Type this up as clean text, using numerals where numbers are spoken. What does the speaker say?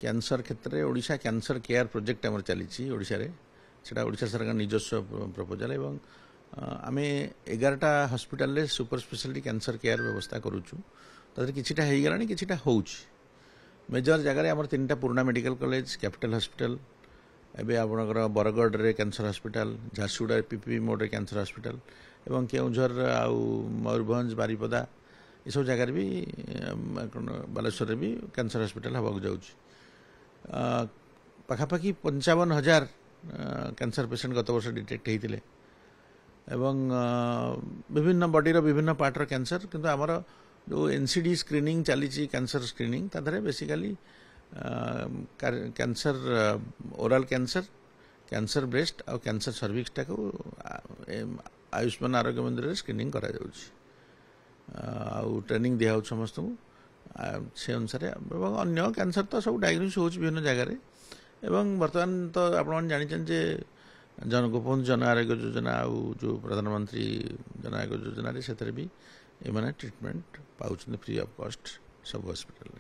Cancer क्षेत्र में Odisha cancer care project आम चली ओडिशा रे सेटा ओडिशा सरकार निजस्व प्रपोजल एवं आम 11टा hospital super speciality cancer care व्यवस्था करुचु तर किछिटा हो गला किछिटा होउछि मेजर जगह आम 3टा पुराना मेडिकल कॉलेज कैपिटल हॉस्पिटल एवं आपणकर बरगढ़ रे cancer hospital Jharsuguda PPP mode रे कैंसर हॉस्पिटल एवं केउझर आउ मयूरभंज बारिपदा ये सब जगह भी बालेश्वर भी कैंसर हॉस्पिटल हवा जाऊँगी पाखापाखि 55,000 कैंसर पेसेंट गत वर्ष डिटेक्ट होते एवं विभिन्न बॉडीर विभिन्न पार्टर कैंसर किंतु आमर जो एनसीडी स्क्रीनिंग चली कैंसर स्क्रीनिंग तादरे basically cancer oral cancer cancer breast और कैंसर सर्विक्स टाक आयुष्मान आरोग्य मंदिर स्क्रीनिंग करा जाउछि ट्रेनिंग दिया समस्त से अनुसार अन्य कैंसर तो सब डायग्नोसिस हो विभिन्न जगार एवं बर्तमान तो आप जानते गोपबंधु जन आरोग्य योजना आउ जो प्रधानमंत्री जन आरोग्य योजना से भी ये ट्रिटमेंट पाँच फ्री ऑफ कॉस्ट सब हॉस्पिटल।